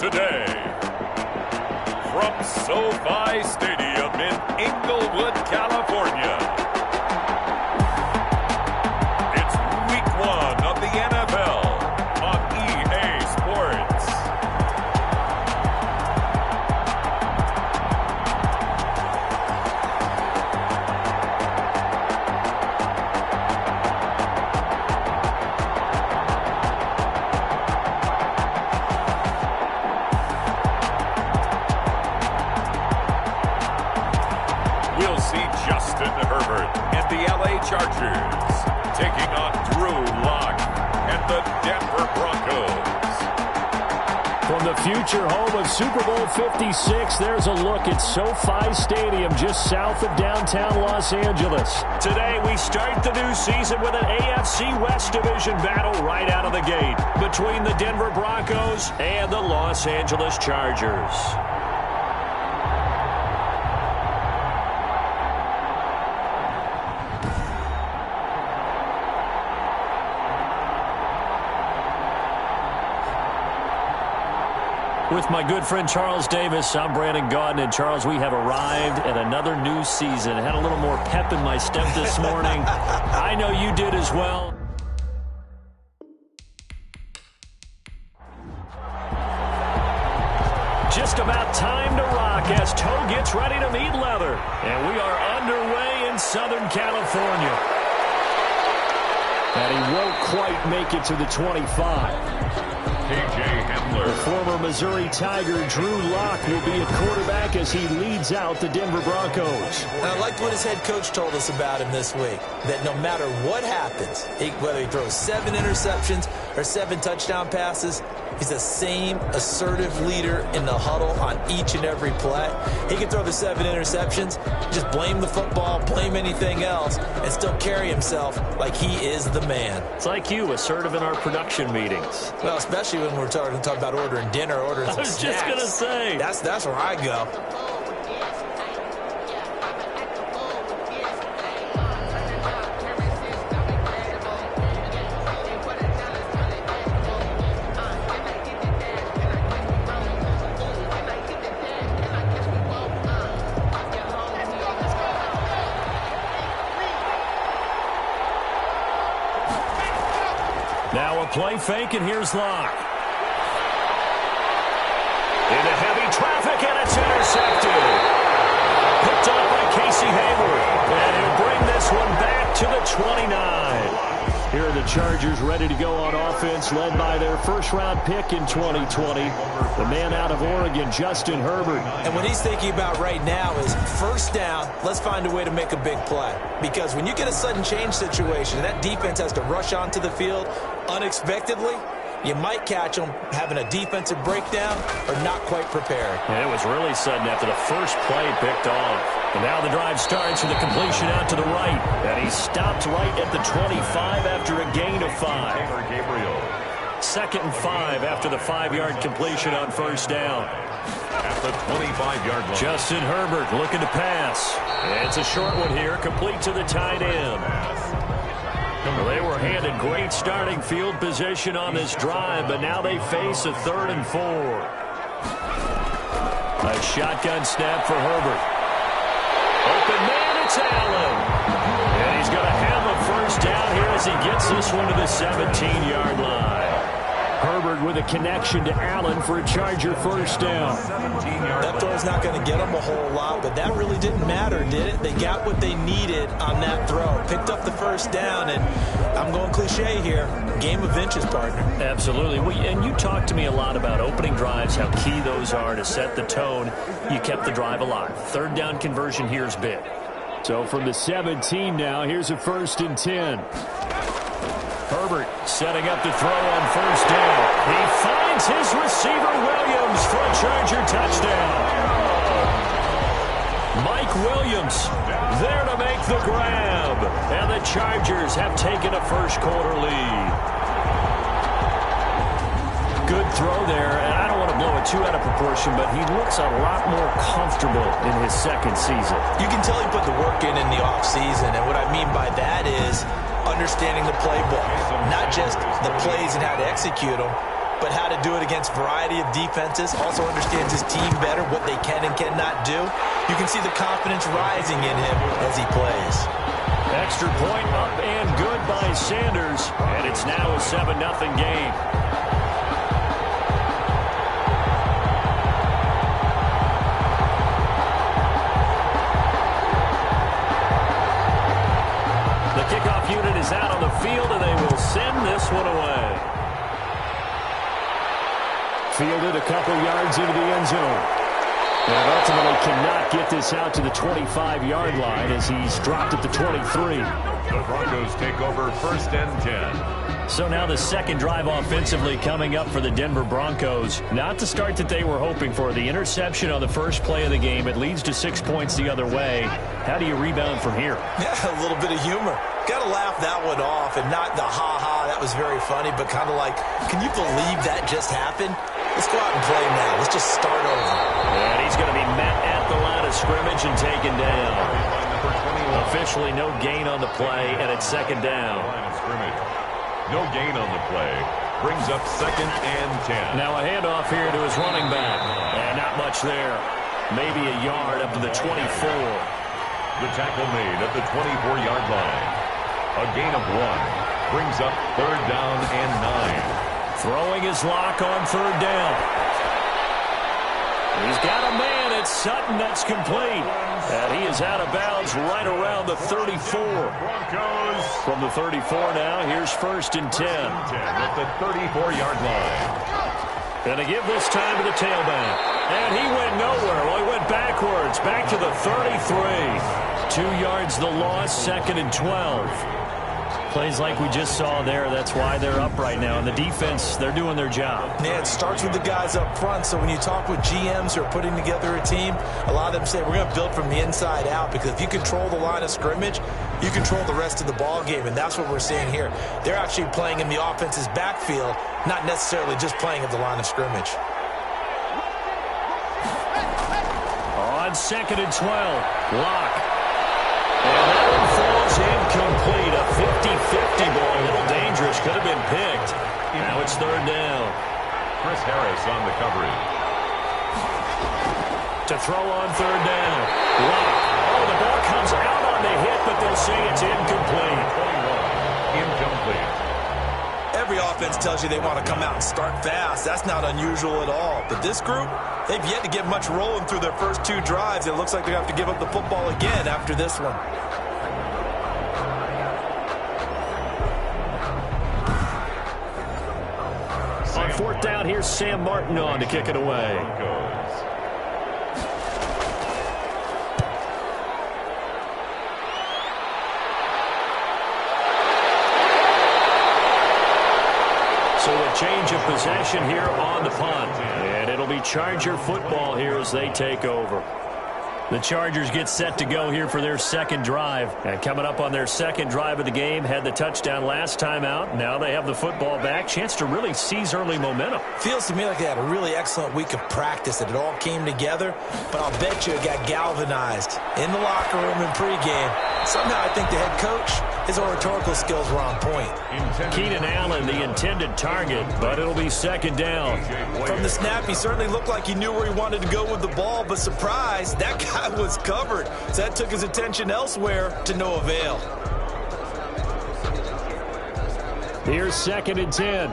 today. From SoFi Stadium in Inglewood, California, it's Week 1 of the NFL on EA Sports. We'll see Justin Herbert and the LA Chargers taking on Drew Lock and the Denver Broncos. From the future home of Super Bowl 56, there's a look at SoFi Stadium just south of downtown Los Angeles. Today, we start the new season with an AFC West Division battle right out of the gate between the Denver Broncos and the Los Angeles Chargers. With my good friend Charles Davis, I'm Brandon Gaudin. And Charles, we have arrived at another new season. I had a little more pep in my step this morning. I know you did as well. Just about time to rock as toe gets ready to meet leather. And we are underway in Southern California. And he won't quite make it to the 25. The former Missouri Tiger, Drew Lock, will be a quarterback as he leads out the Denver Broncos. And I liked what his head coach told us about him this week, that no matter what happens, whether he throws 7 interceptions or 7 touchdown passes, he's the same assertive leader in the huddle on each and every play. He can throw the 7 interceptions, just blame the football, blame anything else, and still carry himself like he is the man. It's like you, assertive in our production meetings. Well, especially when we're talking about ordering dinner, ordering some snacks. I was just going to say. That's where I go. Now a play fake, and here's Lock. Into heavy traffic, and it's intercepted. Picked up by Casey Hayward. And he'll bring this one back to the 29. Here are the Chargers ready to go on offense, led by their first-round pick in 2020, the man out of Oregon, Justin Herbert. And what he's thinking about right now is first down, let's find a way to make a big play. Because when you get a sudden change situation, and that defense has to rush onto the field unexpectedly, you might catch them having a defensive breakdown or not quite prepared. And it was really sudden after the first play picked off. And now the drive starts with a completion out to the right. And he stopped right at the 25 after a gain of 5. Gabriel. 2nd and 5 after the 5-yard completion on first down. At the 25-yard line. Justin Herbert looking to pass. It's a short one here, complete to the tight end. Well, they were handed great starting field position on this drive, but now they face a 3rd and 4. A shotgun snap for Herbert. Open man, it's Allen. And he's going to have a first down here as he gets this one to the 17-yard line. Herbert with a connection to Allen for a Charger first down. That throw's not going to get them a whole lot, but that really didn't matter, did it? They got what they needed on that throw. Picked up the first down, and I'm going cliche here. Game of inches, partner. Absolutely. And you talked to me a lot about opening drives, how key those are to set the tone. You kept the drive alive. 3rd down conversion here is big. So from the 17 now, here's a 1st and 10. Herbert setting up to throw on first down. He finds his receiver Williams for a Charger touchdown. Mike Williams there to make the grab. And the Chargers have taken a first-quarter lead. Good throw there, and I don't want to blow it too out of proportion, but he looks a lot more comfortable in his 2nd season. You can tell he put the work in the offseason, and what I mean by that is understanding the playbook, not just the plays and how to execute them, but how to do it against a variety of defenses. Also understands his team better, what they can and cannot do. You can see the confidence rising in him as he plays. Extra point up and good by Sanders, and it's now a 7-0 game. The kickoff unit is out on the field, and they will send this one away. Fielded a couple yards into the end zone. And ultimately cannot get this out to the 25-yard line as he's dropped at the 23. The Broncos take over 1st and 10. So now the second drive offensively coming up for the Denver Broncos. Not the start that they were hoping for. The interception on the first play of the game. It leads to 6 points the other way. How do you rebound from here? Yeah, a little bit of humor. Got to laugh that one off, and not the ha-ha, that was very funny, but kind of like, can you believe that just happened? Let's go out and play now. Let's just start over. And he's going to be met at the line of scrimmage and taken down. Officially no gain on the play, and it's second down. No gain on the play. Brings up 2nd and 10. Now a handoff here to his running back. And not much there. Maybe a yard up to the 24. The tackle made at the 24-yard line. A gain of 1. Brings up 3rd down and 9. Throwing his lock on 3rd down. He's got a man. It's Sutton. That's complete. And he is out of bounds right around the 34. Broncos. From the 34 now, here's 1st and 10. At the 34-yard line. Going to give this time to the tailback. And he went nowhere. Well, he went backwards. Back to the 33. 2 yards the loss, 2nd and 12. Plays like we just saw there. That's why they're up right now. And the defense, they're doing their job. Yeah, it starts with the guys up front. So when you talk with GMs who are putting together a team, a lot of them say we're going to build from the inside out, because if you control the line of scrimmage, you control the rest of the ball game. And that's what we're seeing here. They're actually playing in the offense's backfield, not necessarily just playing at the line of scrimmage. On 2nd and 12, Lock. And that one falls incomplete. A 50-50 ball. A little dangerous. Could have been picked. Now it's 3rd down. Chris Harris on the coverage. To throw on 3rd down. Lock. Oh, the ball comes out on the hit, but they'll say it's incomplete. 21. Incomplete. Every offense tells you they want to come out and start fast. That's not unusual at all. But this group, they've yet to get much rolling through their first 2 drives. It looks like they're going to have to give up the football again after this one. On 4th down, here's Sam Martin on to kick it away. So a change of possession here on the punt. And it'll be Charger football here as they take over. The Chargers get set to go here for their second drive. And coming up on their second drive of the game, had the touchdown last time out. Now they have the football back. Chance to really seize early momentum. Feels to me like they had a really excellent week of practice, that it all came together. But I'll bet you it got galvanized in the locker room in pregame. Somehow I think the head coach, his oratorical skills were on point. Keenan Allen, the intended target, but it'll be second down. From the snap, he certainly looked like he knew where he wanted to go with the ball, but surprise, that guy was covered. So that took his attention elsewhere to no avail. Here's 2nd and 10.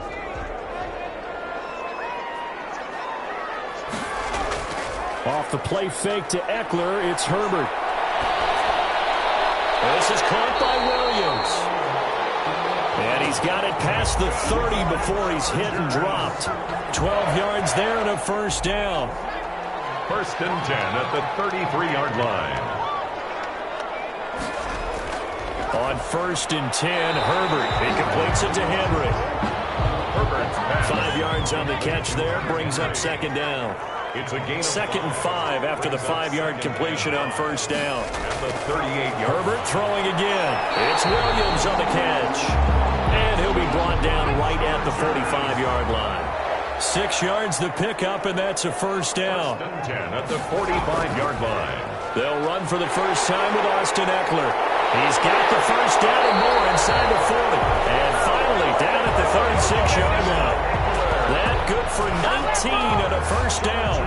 Off the play fake to Eckler, it's Herbert. This is caught by Williams. And he's got it past the 30 before he's hit and dropped. 12 yards there and a first down. 1st and 10 at the 33-yard line. On 1st and 10, Herbert. He completes it to Henry. Herbert's pass. 5 yards on the catch there. Brings up second down. It's a gain of 2nd and 5 after the 5-yard completion on first down. at the 38-yard. Herbert throwing again. It's Williams on the catch. And he'll be brought down right at the 45-yard line. 6 yards the pickup, and that's a first down. 10 at the 45-yard line. They'll run for the first time with Austin Eckler. He's got the first down and more inside the 40. And finally down at the 36-yard line. That for 19 and a first down.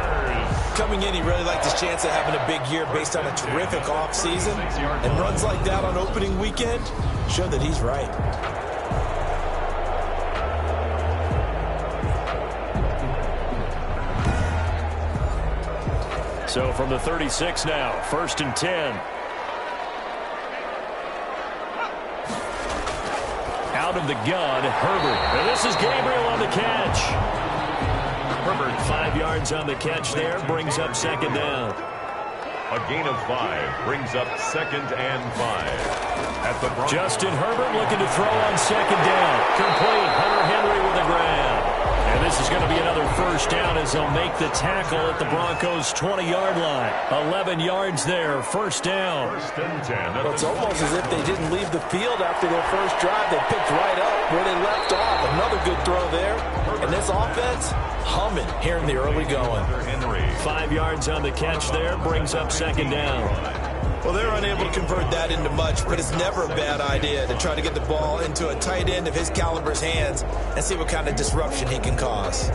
Coming in, he really liked his chance of having a big year based on a terrific offseason. And runs like that on opening weekend show that he's right. So from the 36 now, 1st and 10. Out of the gun, Herbert. And this is Gabriel on the catch. Herbert, 5 yards on the catch there, brings up 2nd down. A gain of 5 brings up 2nd and 5. At the Broncos. Justin Herbert looking to throw on 2nd down. Complete. Hunter Henry with a grab. And this is going to be another first down as they'll make the tackle at the Broncos' 20-yard line. 11 yards there, first down. 1st and 10. Well, it's almost as if they didn't leave the field after their first drive. They picked right up where they left off. Another good throw there. And this offense, humming here in the early going. 5 yards on the catch there, brings up 2nd down. Well, they're unable to convert that into much, but it's never a bad idea to try to get the ball into a tight end of his caliber's hands and see what kind of disruption he can cause.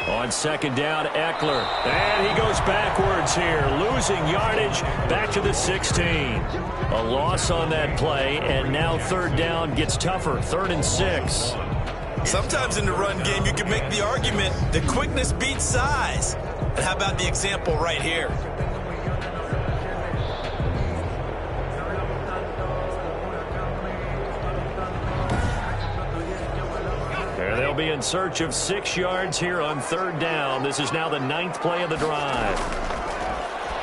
On 2nd down, Eckler. And he goes backwards here, losing yardage back to the 16. A loss on that play, and now 3rd down gets tougher, 3rd and 6. Sometimes in the run game, you can make the argument that quickness beats size. And how about the example right here? They'll be in search of 6 yards here on 3rd down. This is now the 9th play of the drive.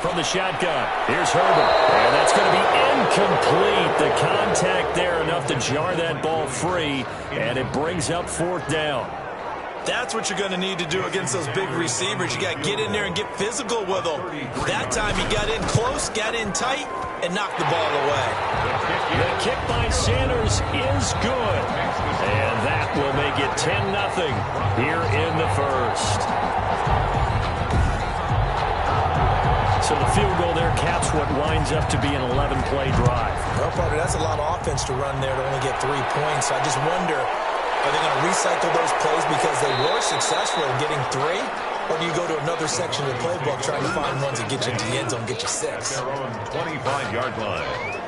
From the shotgun, here's Herbert. And that's going to be incomplete. The contact there enough to jar that ball free, and it brings up 4th down. That's what you're going to need to do against those big receivers. You got to get in there and get physical with them. That time he got in close, got in tight, and knocked the ball away. The kick by Sanders is good. And that will make it 10-0 here in the first. So the field goal there caps what winds up to be an 11-play drive. Well, partner, that's a lot of offense to run there to only get 3 points. I just wonder, are they going to recycle those plays because they were successful in getting 3? Or do you go to another section of the playbook trying to find runs that get you into the end zone, get you 6? Their own 25-yard line.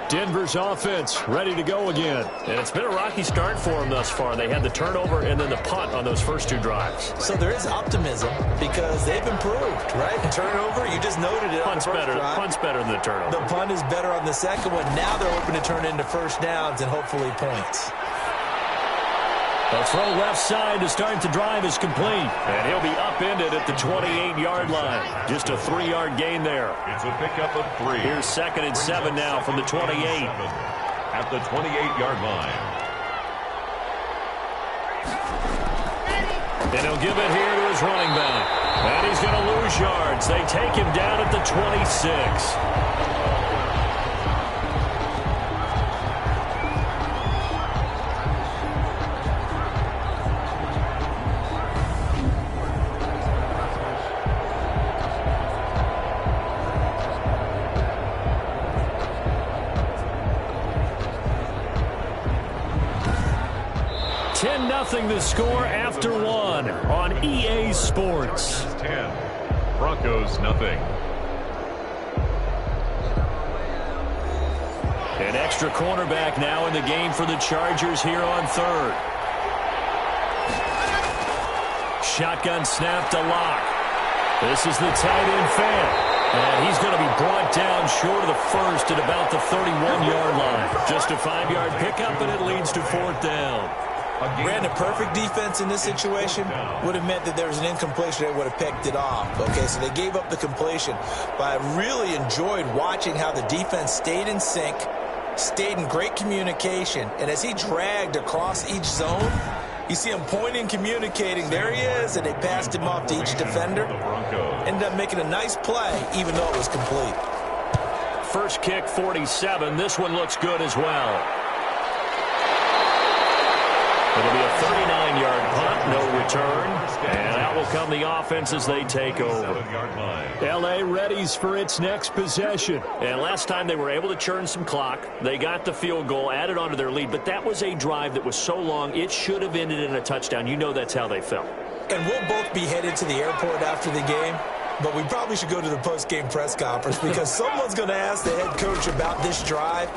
Denver's offense ready to go again. And it's been a rocky start for them thus far. They had the turnover and then the punt on those first 2 drives. So there is optimism because they've improved, right? And turnover, you just noted it. Punt's better than the turnover. The punt is better on the second one. Now they're hoping to turn into first downs and hopefully points. The throw left side to start the drive is complete. And he'll be upended at the 28-yard line. Just a 3-yard gain there. It's a pickup of 3. Here's 2nd and 7 now from the 28. At the 28-yard line. And he'll give it here to his running back. And he's going to lose yards. They take him down at the 26. 10-0 the score after 1 on EA Sports. 10. Broncos nothing. An extra cornerback now in the game for the Chargers here on 3rd. Shotgun snap to Lock. This is the tight end fan. And he's going to be brought down short of the first at about the 31-yard line. Just a 5-yard pickup, and it leads to 4th down. Brandon, perfect defense in this situation would have meant that there was an incompletion. They would have picked it off. Okay, so they gave up the completion. But I really enjoyed watching how the defense stayed in sync, stayed in great communication. And as he dragged across each zone, you see him pointing, communicating. There he is, and they passed him off to each defender. Ended up making a nice play, even though it was complete. First kick, 47. This one looks good as well. It'll be a 39-yard punt, no return. And out will come the offense as they take over. L.A. readies for its next possession. And last time they were able to churn some clock. They got the field goal, added onto their lead. But that was a drive that was so long, it should have ended in a touchdown. You know that's how they felt. And we'll both be headed to the airport after the game. But we probably should go to the post-game press conference because someone's going to ask the head coach about this drive,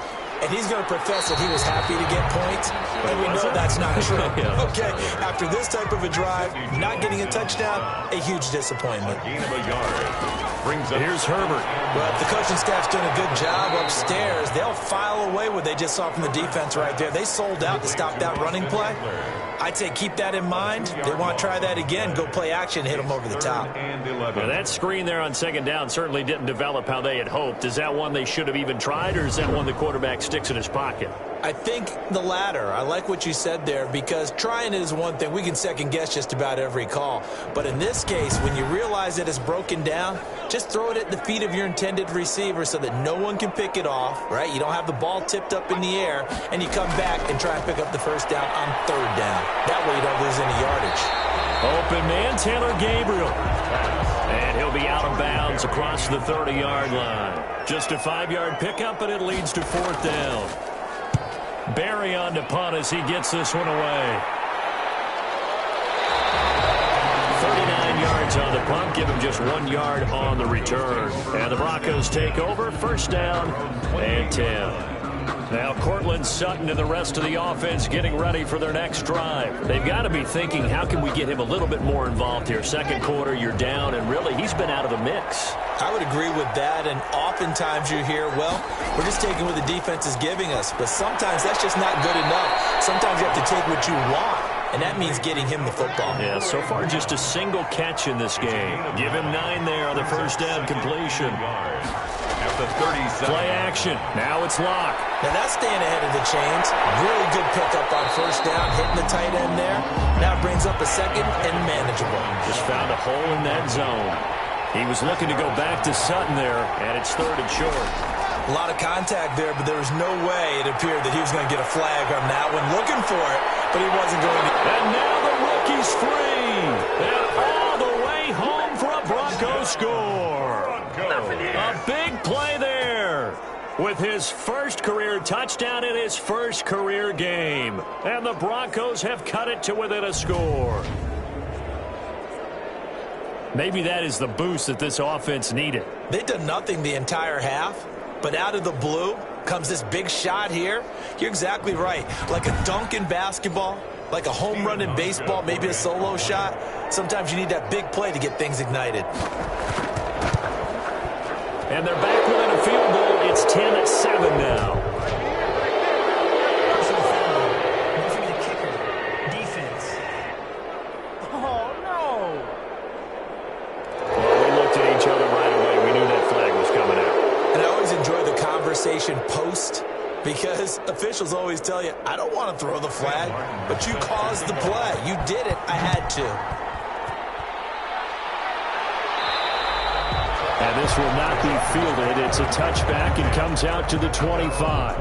and he's going to profess that he was happy to get points, and we know that's not true. Okay, after this type of a drive, not getting a touchdown, a huge disappointment. Here's Herbert. Well, if the coaching staff's done a good job upstairs, they'll file away what they just saw from the defense right there. They sold out to stop that running play. I'd say keep that in mind. They want to try that again, go play action, hit them over the top. Well, that screen there on second down certainly didn't develop how they had hoped. Is that one they should have even tried, or is that one the quarterback sticks in his pocket? I think the latter. I like what you said there because trying it is one thing. We can second guess just about every call. But in this case, when you realize that it's broken down, just throw it at the feet of your intended receiver so that no one can pick it off, right? You don't have the ball tipped up in the air, and you come back and try and pick up the first down on third down. That way you don't lose any yardage. Open man, Taylor Gabriel. And he'll be out of bounds across the 30-yard line. Just a 5-yard pickup, and it leads to fourth down. Barry on to punt as he gets this one away. 39 yards on the punt, give him just 1 yard on the return. And the Broncos take over, first down and 10. Now Cortland Sutton and the rest of the offense getting ready for their next drive. They've got to be thinking, how can we get him a little bit more involved here? Second quarter, you're down, and really, he's been out of the mix. I would agree with that, and oftentimes you hear, well, we're just taking what the defense is giving us. But sometimes that's just not good enough. Sometimes you have to take what you want, and that means getting him the football. Yeah, so far just a single catch in this game. Give him 9 there on the first down completion. Play action. Now it's Locke. Now that's staying ahead of the chains. Really good pickup on first down, hitting the tight end there. Now brings up a second and manageable. Just found a hole in that zone. He was looking to go back to Sutton there, and it's third and short. A lot of contact there, but there was no way it appeared that he was going to get a flag on that one. Looking for it, but he wasn't going to. And now the rookie's free. And all the way home for a Broncos score. A big play there with his first career touchdown in his first career game. And the Broncos have cut it to within a score. Maybe that is the boost that this offense needed. They've done nothing the entire half, but out of the blue comes this big shot here. You're exactly right. Like a dunk in basketball, like a home run in baseball, maybe a solo shot. Sometimes you need that big play to get things ignited. And they're back within a field goal. It's 10-7 now. Post, because officials always tell you, I don't want to throw the flag, but you caused the play. You did it. I had to. And this will not be fielded. It's a touchback and comes out to the 25.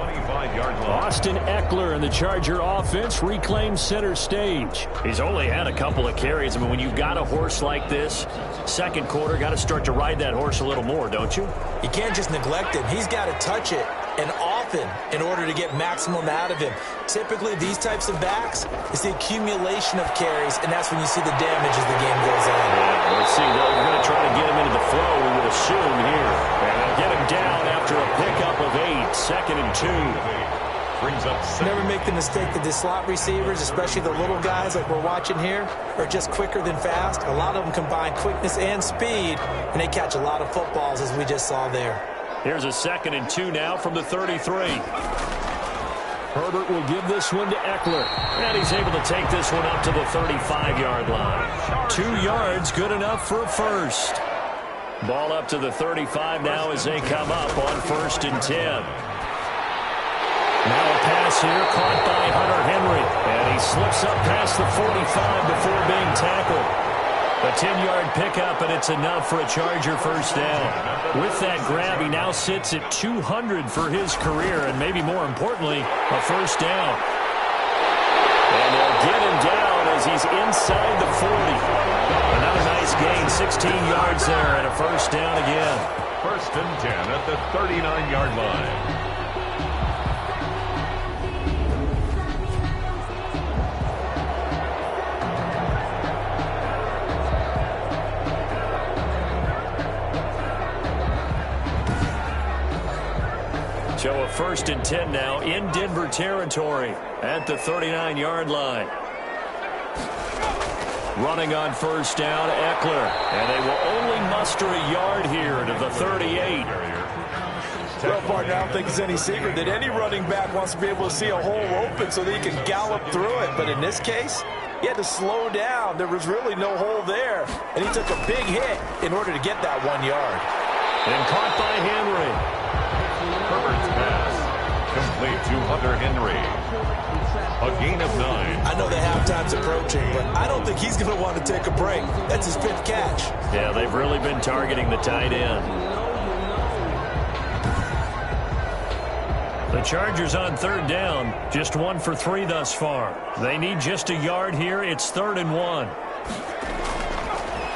Austin Eckler and the Charger offense reclaims center stage. He's only had a couple of carries. I mean, when you've got a horse like this, second quarter, got to start to ride that horse a little more, don't you? You can't just neglect him. He's got to touch it, and often, in order to get maximum out of him. Typically, these types of backs, it's the accumulation of carries, and that's when you see the damage as the game goes on. Yeah, let's see. They're going to try to get him into the flow, we would assume here. And they'll get him down after a pickup of 8, second and 2. Never make the mistake that the slot receivers, especially the little guys like we're watching here, are just quicker than fast. A lot of them combine quickness and speed, and they catch a lot of footballs, as we just saw there. Here's a second and 2 now from the 33. Herbert will give this one to Eckler, and he's able to take this one up to the 35-yard line. 2 yards, good enough for a first. Ball up to the 35 now as they come up on 1st and 10. Now a pass here caught by Hunter Henry, and he slips up past the 45 before being tackled. A 10-yard pickup, and it's enough for a Charger first down. With that grab, he now sits at 200 for his career, and maybe more importantly, a first down. And they'll get him down as he's inside the 40. Another nice gain, 16 yards there, and a first down again. First and 10 at the 39-yard line. So a first and 10 now in Denver territory at the 39-yard line. Running on first down, Eckler. And they will only muster a yard here to the 38. Well, partner, I don't think it's any secret that any running back wants to be able to see a hole open so that he can gallop through it. But in this case, he had to slow down. There was really no hole there. And he took a big hit in order to get that 1 yard. And caught by Henry. Herbert's pass complete to Hunter Henry. A gain of 9. I know the halftime's approaching, but I don't think he's going to want to take a break. That's his 5th catch. Yeah, they've really been targeting the tight end. The Chargers on third down, just 1 for 3 thus far. They need just a yard here. It's 3rd and 1.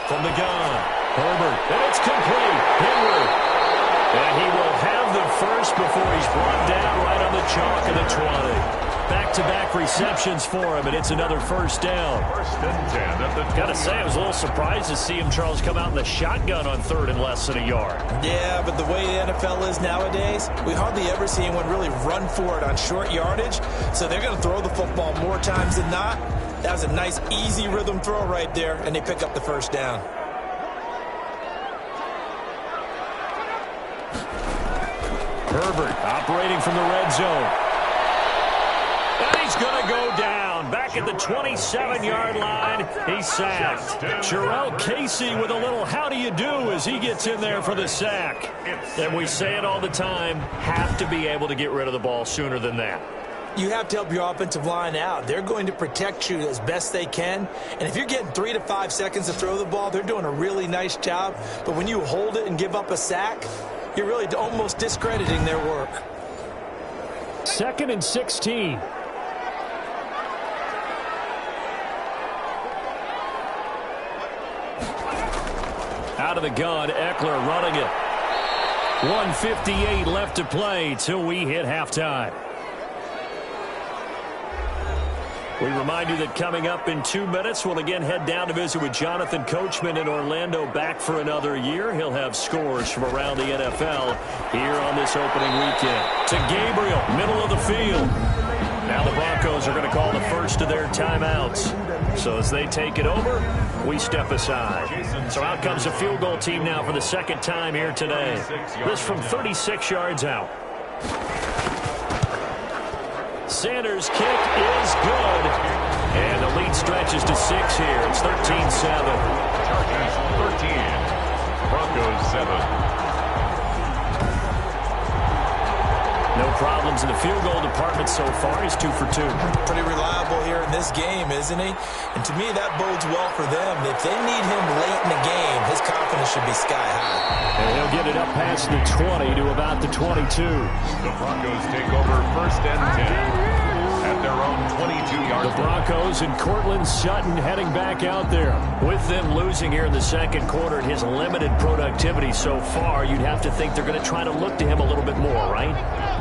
From the gun, Herbert, and it's complete. Henry. And he will have the first before he's brought down right on the chalk of the 20. Back-to-back receptions for him, and it's another first down. First and 10 at the 20. Got to say, I was a little surprised to see him, Charles, come out in the shotgun on 3rd and less than a yard. Yeah, but the way the NFL is nowadays, we hardly ever see anyone really run for it on short yardage. So they're going to throw the football more times than not. That was a nice, easy rhythm throw right there, and they pick up the first down. Herbert operating from the red zone. And he's going to go down. Back at the 27-yard line, he's sacked. Jarrell Casey with a little how do you do as he gets in there for the sack. And we say it all the time, have to be able to get rid of the ball sooner than that. You have to help your offensive line out. They're going to protect you as best they can. And if you're getting 3 to 5 seconds to throw the ball, they're doing a really nice job. But when you hold it and give up a sack, you're really almost discrediting their work. 2nd and 16. Out of the gun, Eckler running it. 1:58 left to play till we hit halftime. We remind you that coming up in 2 minutes, we'll again head down to visit with Jonathan Coachman in Orlando, back for another year. He'll have scores from around the NFL here on this opening weekend. To Gabriel, middle of the field. Now the Broncos are going to call the first of their timeouts. So as they take it over, we step aside. So out comes the field goal team now for the 2nd time here today. This from 36 yards out. Sanders' kick is good. And the lead stretches to 6 here. It's 13-7. Chargers 13. Broncos 7. No problems in the field goal department so far. He's 2 for 2. Pretty reliable here in this game, isn't he? And to me, that bodes well for them. If they need him late in the game, his confidence should be sky high. And he'll get it up past the 20 to about the 22. The Broncos take over 1st and 10 at their own 22-yard line. The Broncos and Cortland Sutton heading back out there. With them losing here in the 2nd quarter and his limited productivity so far, you'd have to think they're going to try to look to him a little bit more, right?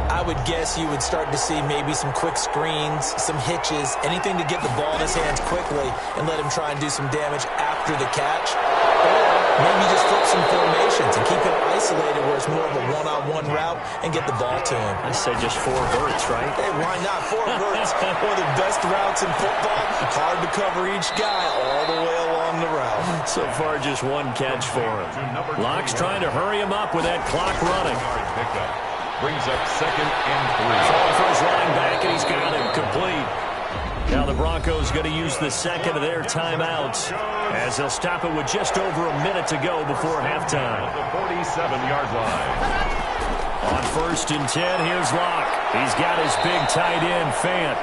I would guess you would start to see maybe some quick screens, some hitches, anything to get the ball in his hands quickly and let him try and do some damage after the catch. Or maybe just flip some formations and keep him isolated where it's more of a one-on-one route and get the ball to him. I say just 4 verts, right? Hey, why not? 4 verts, one of the best routes in football. Hard to cover each guy all the way along the route. So far, just 1 catch for him. Locke's trying to hurry him up with that clock running. Brings up 2nd and 3. Fall for his running back, and he's got him complete. Now the Broncos going to use the 2nd of their timeouts as they'll stop it with just over a minute to go before halftime. The 47-yard line. On 1st and 10, here's Locke. He's got his big tight end, Fant.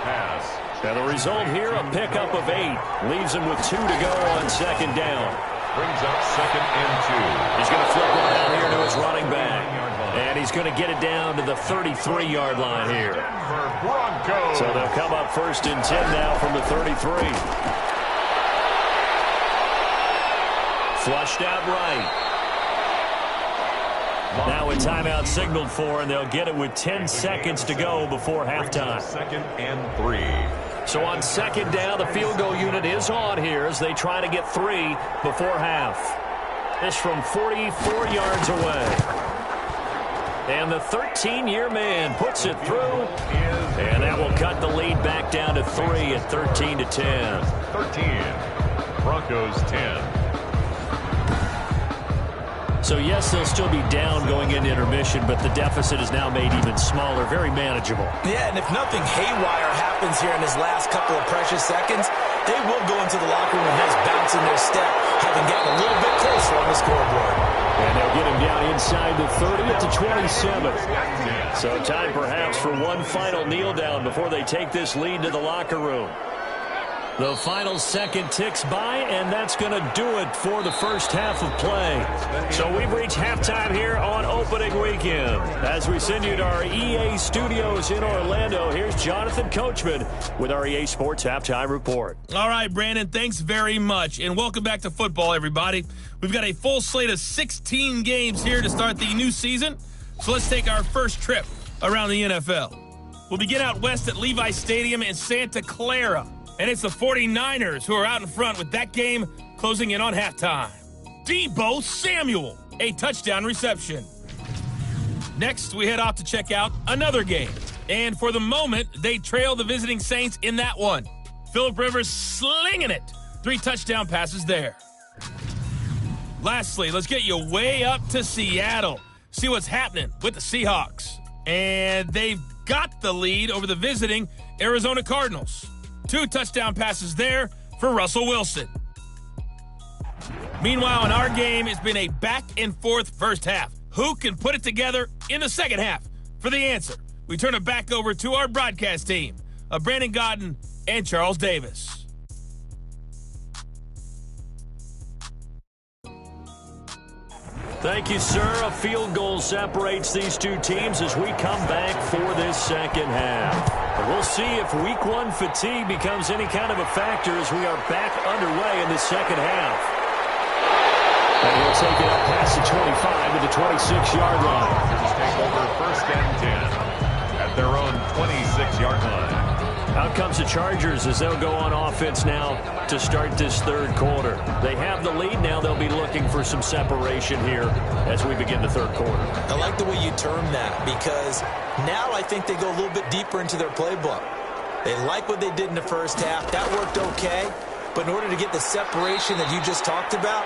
Pass. And the result here, a pickup of 8. Leaves him with 2 to go on 2nd down. Brings up 2nd and 2. He's going to flip it out here to his running back. And he's going to get it down to the 33-yard line here. Broncos. So they'll come up 1st and 10 now from the 33. Flushed out right. Now a timeout signaled for, and they'll get it with 10 seconds to go before halftime. 2nd and 3. So on 2nd down, the field goal unit is on here as they try to get 3 before half. This from 44 yards away. And the 13-year man puts it through. And that will cut the lead back down to 3 at 13-10. 13. Broncos 10. So, yes, they'll still be down going into intermission, but the deficit is now made even smaller, very manageable. Yeah, and if nothing haywire happens here in his last couple of precious seconds, they will go into the locker room with nice bounce in their step, having gotten a little bit closer on the scoreboard. And they'll get him down inside the 30 to 27. So time perhaps for one final kneel down before they take this lead to the locker room. The final second ticks by, and that's going to do it for the first half of play. So we've reached halftime here on opening weekend. As we send you to our EA studios in Orlando, here's Jonathan Coachman with our EA Sports Halftime Report. All right, Brandon, thanks very much. And welcome back to football, everybody. We've got a full slate of 16 games here to start the new season. So let's take our first trip around the NFL. We'll begin out west at Levi Stadium in Santa Clara. And it's the 49ers who are out in front with that game closing in on halftime. Deebo Samuel, a touchdown reception. Next, we head off to check out another game. And for the moment, they trail the visiting Saints in that one. Phillip Rivers slinging it. 3 touchdown passes there. Lastly, let's get you way up to Seattle. See what's happening with the Seahawks. And they've got the lead over the visiting Arizona Cardinals. 2 touchdown passes there for Russell Wilson. Meanwhile, in our game, it's been a back-and-forth first half. Who can put it together in the second half? For the answer, we turn it back over to our broadcast team of Brandon Godden and Charles Davis. Thank you, sir. A field goal separates these two teams as we come back for this second half. And we'll see if week 1 fatigue becomes any kind of a factor as we are back underway in the second half. And he'll take it up past the 25 to the 26-yard line. Just take over 1st and 10 at their own 26-yard line. Out comes the Chargers as they'll go on offense now to start this third quarter. They have the lead now. They'll be looking for some separation here as we begin the third quarter. I like the way you term that because now I think they go a little bit deeper into their playbook. They like what they did in the first half. That worked okay. But in order to get the separation that you just talked about,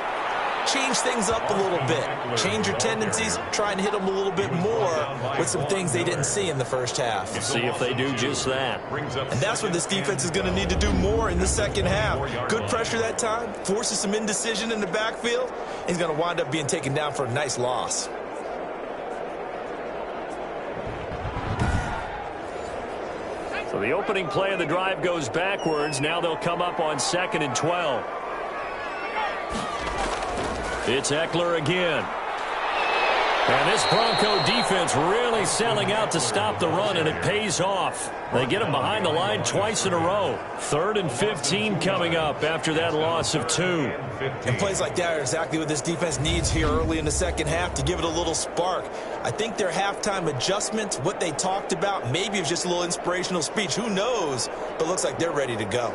change things up a little bit. Change your tendencies, try and hit them a little bit more with some things they didn't see in the first half. See if they do just that. And that's what this defense is going to need to do more in the second half. Good pressure that time, forces some indecision in the backfield. He's going to wind up being taken down for a nice loss. So the opening play of the drive goes backwards. Now they'll come up on 2nd and 12. It's Eckler again. And this Bronco defense really selling out to stop the run, and it pays off. They get him behind the line twice in a row. 3rd and 15 coming up after that loss of 2. And plays like that are exactly what this defense needs here early in the second half to give it a little spark. I think their halftime adjustment, what they talked about, maybe it was just a little inspirational speech. Who knows? But looks like they're ready to go.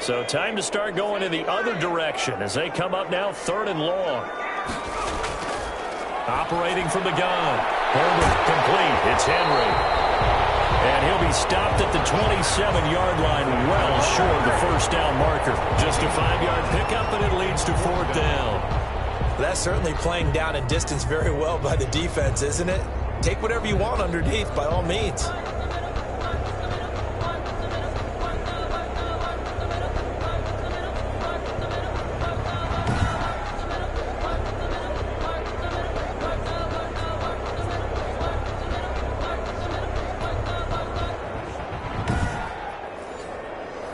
So time to start going in the other direction as they come up now 3rd and long. Operating from the gun. Herbert complete. It's Henry. And he'll be stopped at the 27-yard line, well short of the first down marker. Just a 5-yard pickup, and it leads to 4th down. That's certainly playing down and distance very well by the defense, isn't it? Take whatever you want underneath, by all means.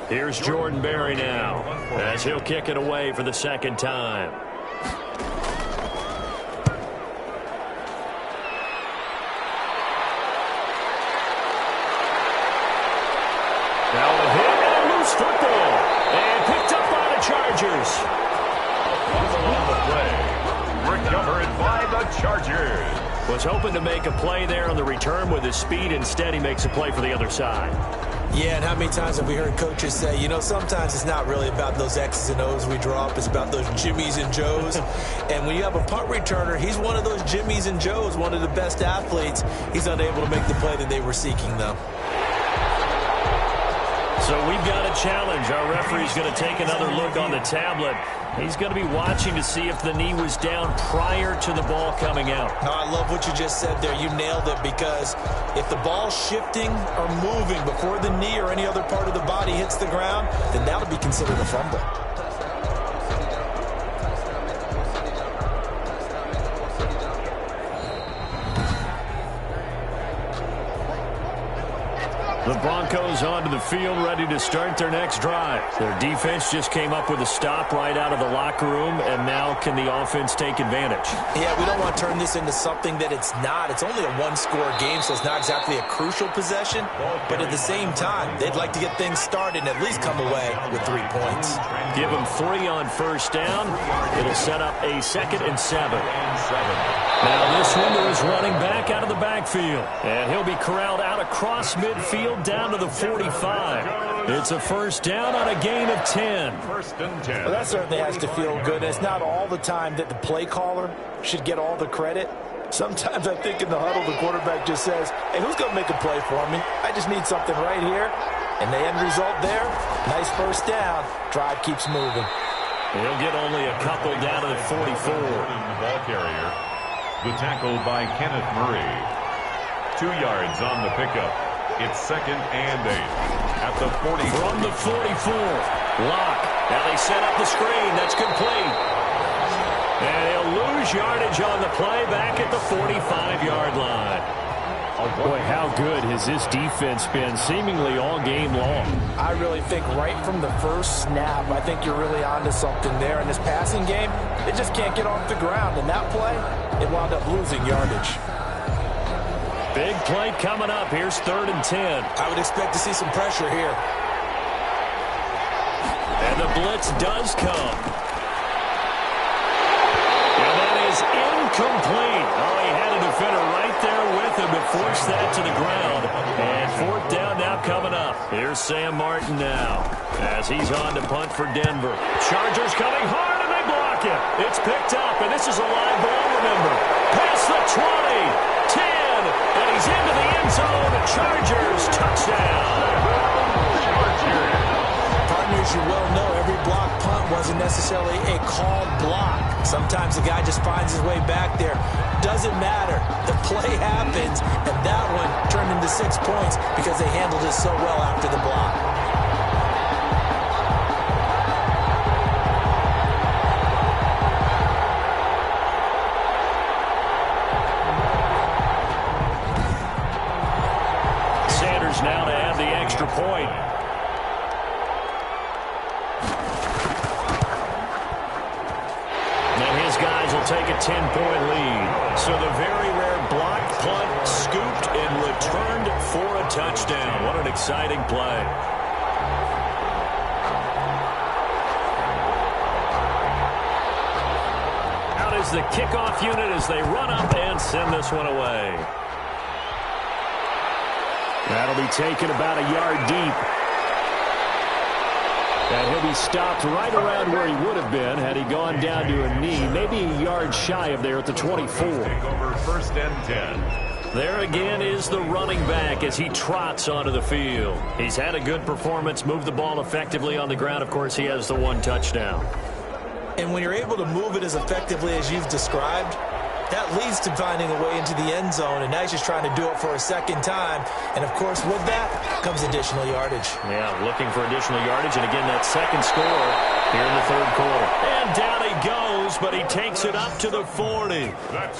Here's Jordan Berry now as he'll kick it away for the second time. Chargers. On the play, recovered by the Chargers. Was hoping to make a play there on the return with his speed. Instead, he makes a play for the other side. Yeah, and how many times have we heard coaches say, you know, sometimes it's not really about those X's and O's we draw up. It's about those Jimmies and Joes. And when you have a punt returner, he's one of those Jimmies and Joes, one of the best athletes. He's unable to make the play that they were seeking, though. So we've got a challenge. Our referee's going to take another look on the tablet. He's going to be watching to see if the knee was down prior to the ball coming out. No, I love what you just said there. You nailed it, because if the ball's shifting or moving before the knee or any other part of the body hits the ground, then that would be considered a fumble. The Broncos onto the field, ready to start their next drive. Their defense just came up with a stop right out of the locker room, and now can the offense take advantage? Yeah, we don't want to turn this into something that it's not. It's only a one-score game, so it's not exactly a crucial possession. But at the same time, they'd like to get things started and at least come away with 3 points. Give them 3 on first down. It'll set up a 2nd and 7. Now this window is running back out of the backfield, and he'll be corralled out across midfield down to the 45. It's a first down on a gain of 10. Well, that certainly has to feel good. It's not all the time that the play caller should get all the credit. Sometimes I think in the huddle, the quarterback just says, hey, who's going to make a play for me? I just need something right here. And the end result there, nice first down. Drive keeps moving. He'll get only a couple down to the 44. Ball carrier. The tackle by Kenneth Murray. 2 yards on the pickup. It's 2nd and 8 at the 40. From the 44. Lock. Now they set up the screen. That's complete. And he'll lose yardage on the play back at the 45-yard line. Oh, boy, how good has this defense been seemingly all game long? I really think right from the first snap, I think you're really onto something there. In this passing game, it just can't get off the ground. And that play, it wound up losing yardage. Big play coming up. Here's 3rd and 10. I would expect to see some pressure here. And the blitz does come. And that is incomplete. Oh, he had a defender right there with him to force that to the ground. And 4th down now coming up. Here's Sam Martin now as he's on to punt for Denver. Chargers coming hard, and they block it. It's picked up, and this is a live ball, remember. Past the 20, 10, and he's into the end zone. Chargers touchdown. Partners, you well know every block punt wasn't necessarily a called block. Sometimes the guy just finds his way back there. Doesn't matter. The play happens, and that one turned into 6 points because they handled it so well after the block. Sanders now to add the extra point. Guys will take a 10-point lead. So the very rare blocked punt scooped and returned for a touchdown. What an exciting play. Out is the kickoff unit as they run up and send this one away. That'll be taken about a yard deep. And he'll be stopped right around where he would have been had he gone down to a knee, maybe a yard shy of there at the 24. Take over 1st and 10. There again is the running back as he trots onto the field. He's had a good performance, moved the ball effectively on the ground. Of course, he has the 1 touchdown. And when you're able to move it as effectively as you've described, that leads to finding a way into the end zone, and now he's just trying to do it for a 2nd time. And, of course, with that comes additional yardage. Yeah, looking for additional yardage, and again, that 2nd score here in the 3rd quarter. And down he goes, but he takes it up to the 40.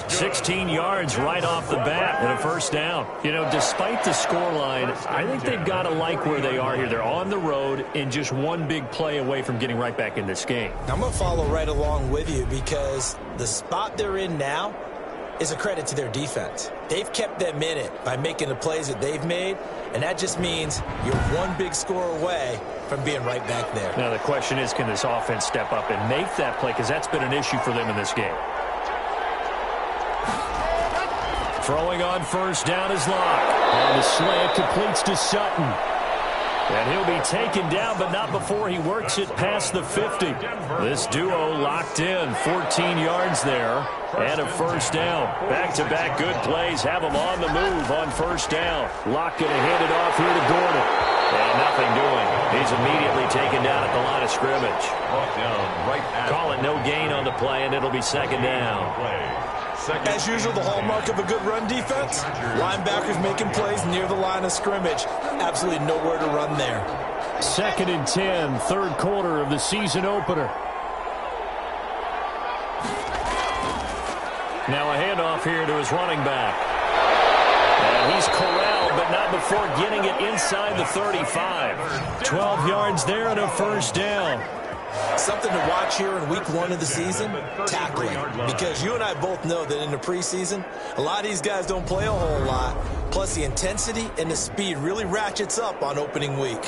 16 yards right off the bat and a first down. You know, despite the scoreline, I think they've got to like where they are here. They're on the road and just one big play away from getting right back in this game. I'm going to follow right along with you because the spot they're in now is a credit to their defense. They've kept them in it by making the plays that they've made, and that just means you're one big score away from being right back there. Now the question is, can this offense step up and make that play? Because that's been an issue for them in this game. Throwing on first down is Locke. On the slant, completes to Sutton. And he'll be taken down, but not before he works it past the 50. This duo locked in, 14 yards there, and a first down. Back-to-back good plays have him on the move on first down. Locke going to hand it off here to Gordon. And nothing doing. He's immediately taken down at the line of scrimmage. Call it no gain on the play, and it'll be second down. As usual, the hallmark of a good run defense, linebackers making plays near the line of scrimmage. Absolutely nowhere to run there. 2nd and 10, third quarter of the season opener. Now a handoff here to his running back. And he's corralled, but not before getting it inside the 35. 12 yards there and a first down. Something to watch here in week 1 of the season, tackling. Because you and I both know that in the preseason, a lot of these guys don't play a whole lot. Plus the intensity and the speed really ratchets up on opening week.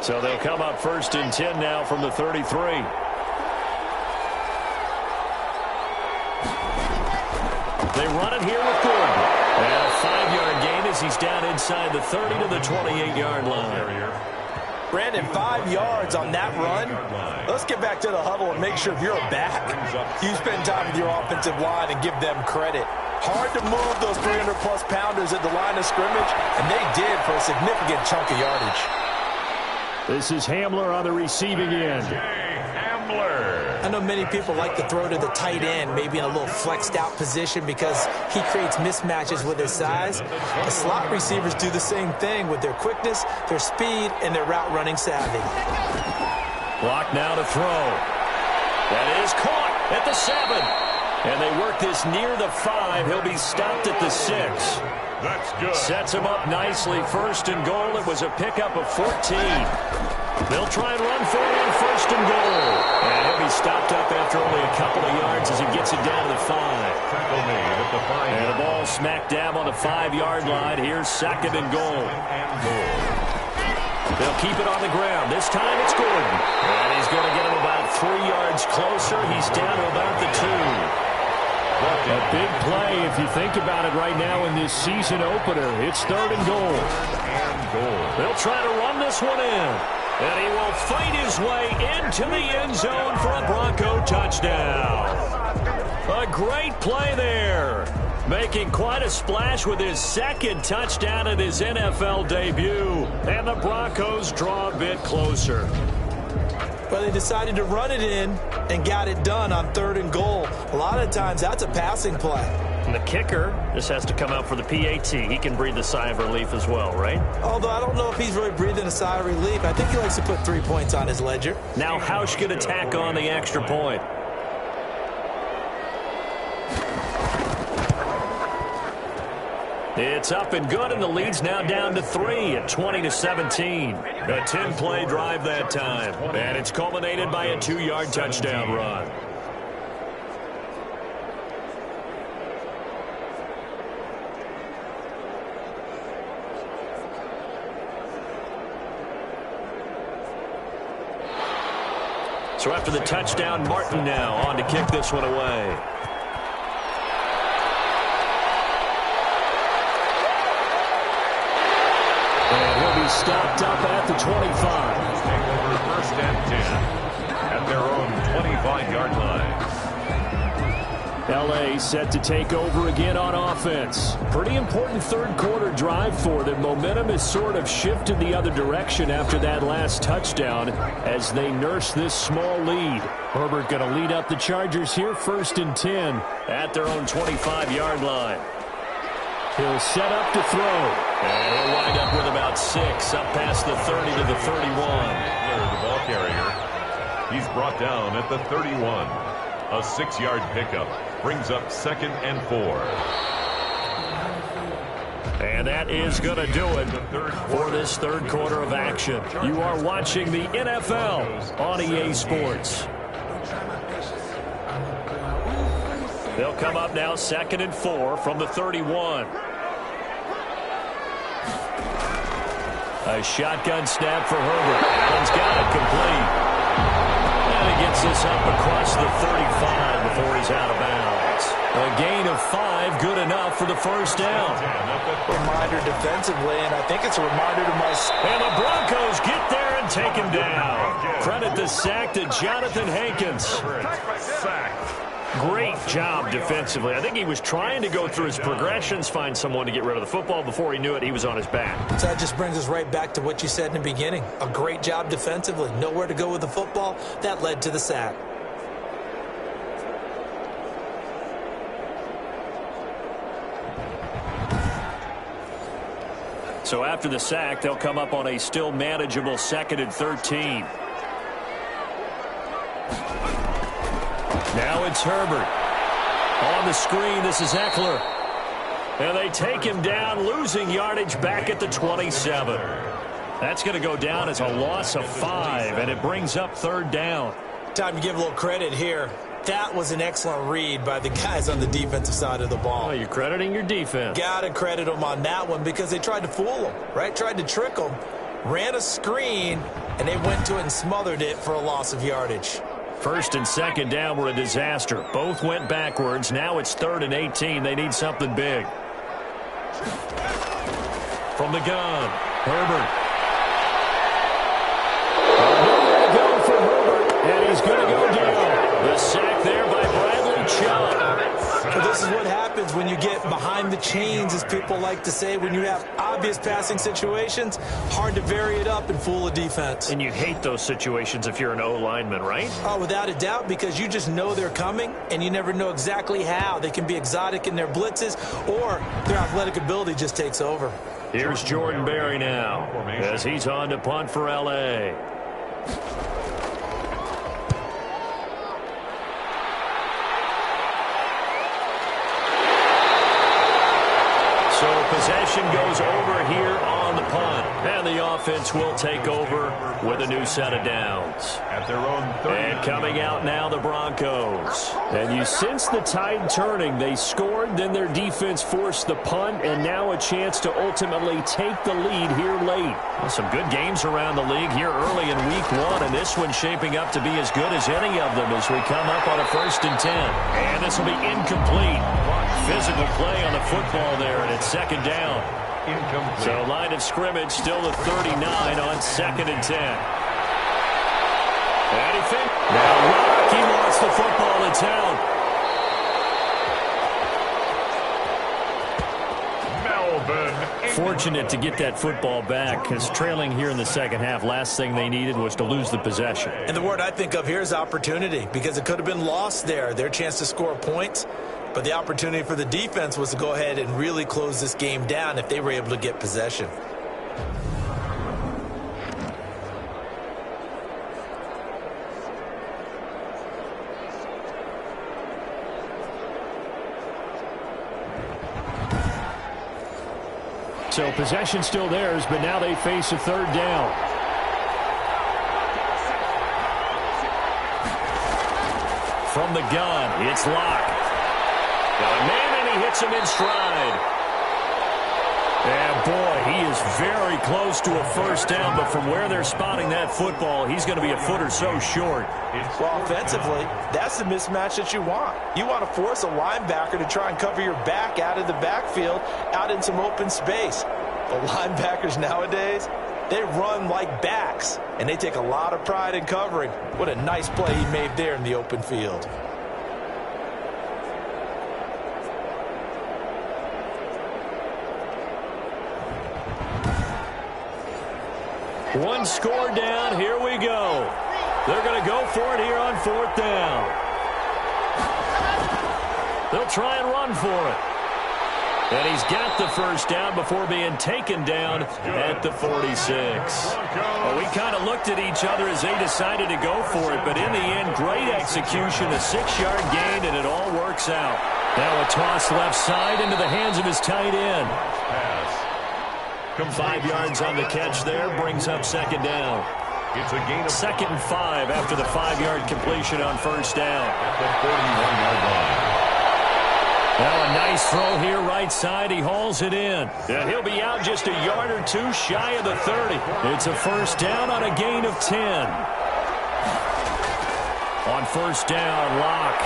So they'll come up 1st and 10 now from the 33. They run it here with Gordon. And a 5-yard gain as he's down inside the 30 to the 28-yard line. Brandon, 5 yards on that run. Let's get back to the huddle and make sure if you're back, you spend time with your offensive line and give them credit. Hard to move those 300-plus pounders at the line of scrimmage, and they did for a significant chunk of yardage. This is Hamler on the receiving end. I know many people like to throw to the tight end, maybe in a little flexed out position because he creates mismatches with his size. The slot receivers do the same thing with their quickness, their speed, and their route running savvy. Block now to throw. That is caught at the 7. And they work this near the 5. He'll be stopped at the 6. That's good. Sets him up nicely. 1st and goal. It was a pickup of 14. They'll try and run for it on 1st and goal. And he'll be stopped up after only a couple of yards as he gets it down to the 5. And the ball smack dab on the 5-yard line. Here's 2nd and goal. They'll keep it on the ground. This time it's Gordon. And he's going to get him about 3 yards closer. He's down to about the 2. A big play if you think about it right now in this season opener. It's 3rd and goal. They'll try to run this one in. And he will fight his way into the end zone for a Bronco touchdown. A great play there. Making quite a splash with his 2nd touchdown at his NFL debut. And the Broncos draw a bit closer. Well, they decided to run it in and got it done on 3rd and goal. A lot of times that's a passing play. And the kicker just has to come out for the PAT. He can breathe a sigh of relief as well, right? Although I don't know if he's really breathing a sigh of relief. I think he likes to put 3 points on his ledger. Now Hausch going to tack on the extra point. It's up and good, and the lead's now down to 3 at 20-17. A 10-play drive that time, and it's culminated by a 2-yard touchdown run. So after the touchdown, Martin now on to kick this one away. And he'll be stopped up at the 25. Take over 1st and 10 at their own 25-yard line. L.A. set to take over again on offense. Pretty important third quarter drive for them. Momentum has sort of shifted the other direction after that last touchdown as they nurse this small lead. Herbert going to lead up the Chargers here, 1st and 10 at their own 25-yard line. He'll set up to throw. And he'll wind up with about 6 up past the 30 to the 31. The ball carrier. He's brought down at the 31. A 6-yard pickup brings up 2nd and 4. And that is going to do it for this third quarter of action. You are watching the NFL on EA Sports. They'll come up now 2nd and 4 from the 31. A shotgun snap for Herbert. Allen's got it complete. And he gets this up across the 35 before he's out of bounds. A gain of 5, good enough for the first down. Reminder defensively, and I think it's a reminder to myself. And the Broncos get there and take him down. Credit the sack to Jonathan Hankins. Great job defensively. I think he was trying to go through his progressions, find someone to get rid of the football. Before he knew it, he was on his back. So that just brings us right back to what you said in the beginning. A great job defensively. Nowhere to go with the football. That led to the sack. So after the sack, they'll come up on a still manageable 2nd and 13. Now it's Herbert. On the screen, this is Eckler. And they take him down, losing yardage back at the 27. That's going to go down as a loss of 5, and it brings up 3rd down. Time to give a little credit here. That was an excellent read by the guys on the defensive side of the ball. Oh, you're crediting your defense. Got to credit them on that one because they tried to fool them, right? Tried to trick them, ran a screen, and they went to it and smothered it for a loss of yardage. 1st and 2nd down were a disaster. Both went backwards. Now it's 3rd and 18. They need something big. From the gun, Herbert. Nowhere to go for Herbert, and he's going to go down. The sack there by Bradley Chubb. Well, this is what happens when you get behind the chains, as people like to say. When you have obvious passing situations, hard to vary it up and fool a defense. And you hate those situations if you're an O-lineman, right? Oh, without a doubt, because you just know they're coming, and you never know exactly how. They can be exotic in their blitzes, or their athletic ability just takes over. Here's Jordan Berry now, as he's on to punt for L.A. So possession goes over here on the punt. And the offense will take over with a new set of downs. At their own 30. And coming out now, the Broncos. And you sense the tide turning. They scored, then their defense forced the punt, and now a chance to ultimately take the lead here late. Well, some good games around the league here early in week 1, and this one's shaping up to be as good as any of them as we come up on a 1st and 10. And this will be incomplete. Physical play on the football there, and it's 2nd down. Incomplete. So line of scrimmage still the 39 on 2nd and 10. Anything? Now he wants the football in town. Fortunate to get that football back, because trailing here in the 2nd half, last thing they needed was to lose the possession. And the word I think of here is opportunity, because it could have been lost there. Their chance to score points. But the opportunity for the defense was to go ahead and really close this game down if they were able to get possession. So possession still theirs, but now they face a 3rd down. From the gun, it's Locke. Got a man, and he hits him in stride. And boy, he is very close to a 1st down, but from where they're spotting that football, he's going to be a foot or so short. Well, offensively, that's the mismatch that you want. You want to force a linebacker to try and cover your back out of the backfield, out in some open space. But linebackers nowadays, they run like backs, and they take a lot of pride in covering. What a nice play he made there in the open field. One score down. Here we go. They're going to go for it here on 4th down. They'll try and run for it. And he's got the 1st down before being taken down at the 46. Well, we kind of looked at each other as they decided to go for it, but in the end, great execution, a 6-yard gain, and it all works out. Now a toss left side into the hands of his tight end. 5 yards on the catch there, brings up 2nd down. It's a gain of 2nd and 5 after the 5-yard completion on 1st down. at the 41-yard line. Now a nice throw here right side. He hauls it in. And he'll be out just a yard or two shy of the 30. It's a first down on a gain of 10. On first down, Locke.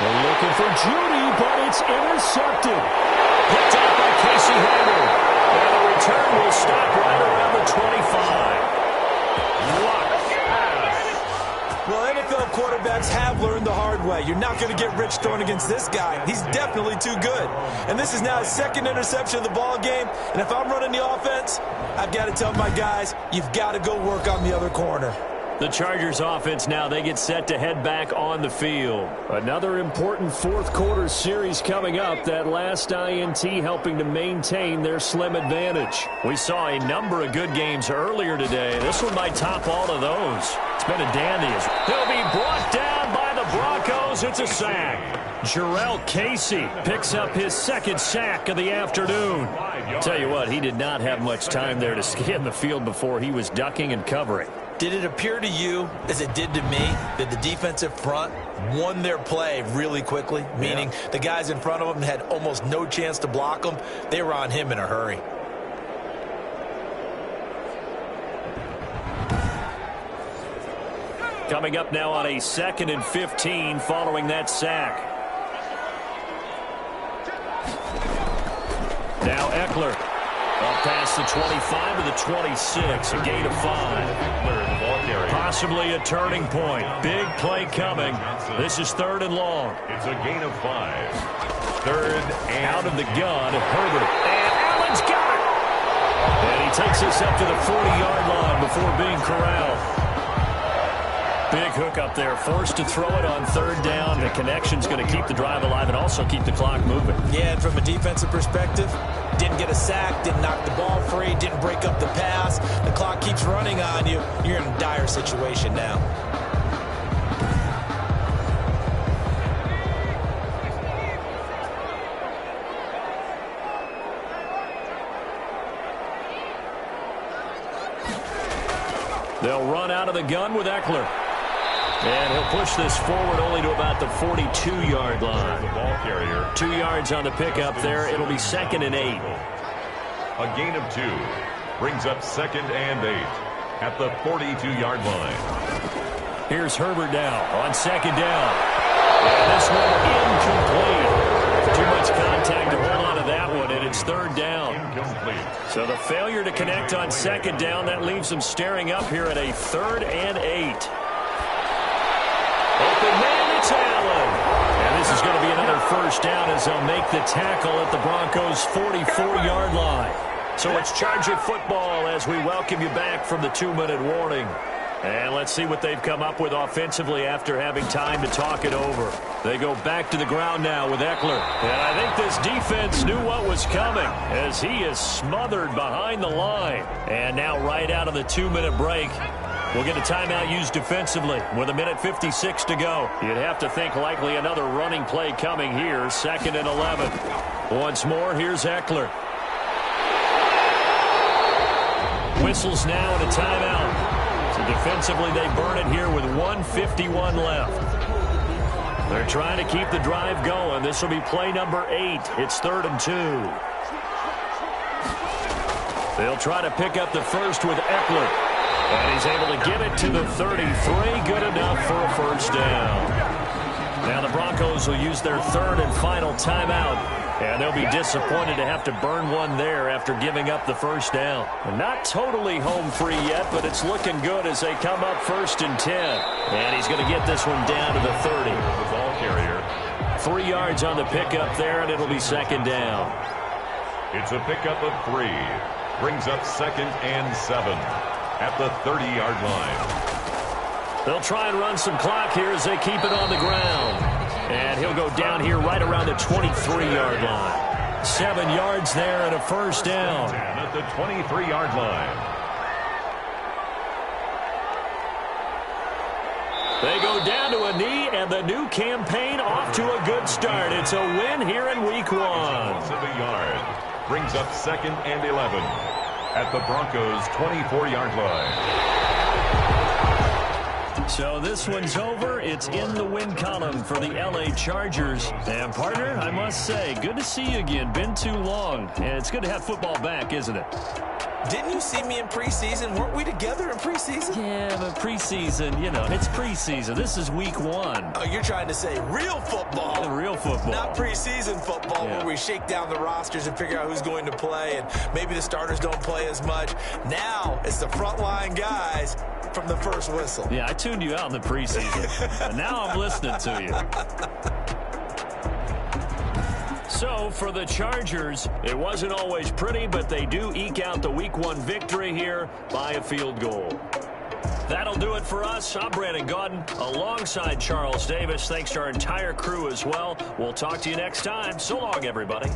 They're looking for Judy, but it's intercepted. Picked up by Casey Hayward. And the return will stop right around the 25. Locke. Well, NFL quarterbacks have learned the hard way. You're not going to get rich throwing against this guy. He's definitely too good. And this is now his second interception of the ball game. And if I'm running the offense, I've got to tell my guys, you've got to go work on the other corner. The Chargers offense now, they get set to head back on the field. Another important fourth quarter series coming up. That last INT helping to maintain their slim advantage. We saw a number of good games earlier today. This one might top all of those. It's been a dandy. He'll be brought down by the Broncos. It's a sack. Jarrell Casey picks up his second sack of the afternoon. Tell you what, he did not have much time there to scan the field before he was ducking and covering. Did it appear to you, as it did to me, that the defensive front won their play really quickly? Meaning the guys in front of them had almost no chance to block them. They were on him in a hurry. Coming up now on a 2nd and 15 following that sack. Now Eckler. Up past the 25 to the 26, a gain of 5. Possibly a turning point. Big play coming. This is 3rd and long. It's a gain of 5. 3rd and out of the gun, Herbert. And Allen's got it! And he takes us up to the 40-yard line before being corralled. Big hook up there, forced to throw it on 3rd down. The connection's going to keep the drive alive and also keep the clock moving. Yeah, and from a defensive perspective, didn't get a sack, didn't knock the ball free, didn't break up the pass. The clock keeps running on you. You're in a dire situation now. They'll run out of the gun with Eckler. And he'll push this forward only to about the 42-yard line. The ball carrier. 2 yards on the pickup there. It'll be 2nd and 8. A gain of 2 brings up 2nd and 8 at the 42-yard line. Here's Herbert now on 2nd down. And this one incomplete. Too much contact to hold on to that one, and it's 3rd down. Incomplete. So the failure to connect on 2nd down, that leaves them staring up here at a 3rd and 8. Open man, it's Allen. And this is going to be another first down as they'll make the tackle at the Broncos' 44-yard line. So it's Charger football as we welcome you back from the 2-minute warning. And let's see what they've come up with offensively after having time to talk it over. They go back to the ground now with Eckler. And I think this defense knew what was coming as he is smothered behind the line. And now right out of the 2-minute break, we'll get a timeout used defensively with 1:56 to go. You'd have to think likely another running play coming here. 2nd and 11. Once more, here's Eckler. Whistles now and a timeout. So defensively, they burn it here with 1:51 left. They're trying to keep the drive going. This will be play number 8. It's 3rd and 2. They'll try to pick up the first with Eckler. And he's able to get it to the 33. Good enough for a first down. Now the Broncos will use their 3rd and final timeout. And they'll be disappointed to have to burn one there after giving up the first down. Not totally home free yet, but it's looking good as they come up 1st and 10. And he's going to get this one down to the 30. The ball carrier. 3 yards on the pickup there, and it'll be 2nd down. It's a pickup of 3. Brings up 2nd and 7 at the 30-yard line. They'll try and run some clock here as they keep it on the ground. And he'll go down here right around the 23-yard line. 7 yards there and a first down. At the 23-yard line. They go down to a knee, and the new campaign off to a good start. It's a win here in Week 1. Of a yard. Brings up 2nd and 11 at the Broncos' 24-yard line. So this one's over. It's in the win column for the LA Chargers. And partner, I must say, good to see you again. Been too long. And it's good to have football back, isn't it? Didn't you see me in preseason? Weren't we together in preseason? Yeah, but preseason, it's preseason. This is week 1. Oh, you're trying to say real football. Real football. Not preseason football where we shake down the rosters and figure out who's going to play, and maybe the starters don't play as much. Now it's the frontline guys from the first whistle. Yeah, I tuned you out in the preseason. And now I'm listening to you. So, for the Chargers, it wasn't always pretty, but they do eke out the Week 1 victory here by a field goal. That'll do it for us. I'm Brandon Gaudin alongside Charles Davis. Thanks to our entire crew as well. We'll talk to you next time. So long, everybody.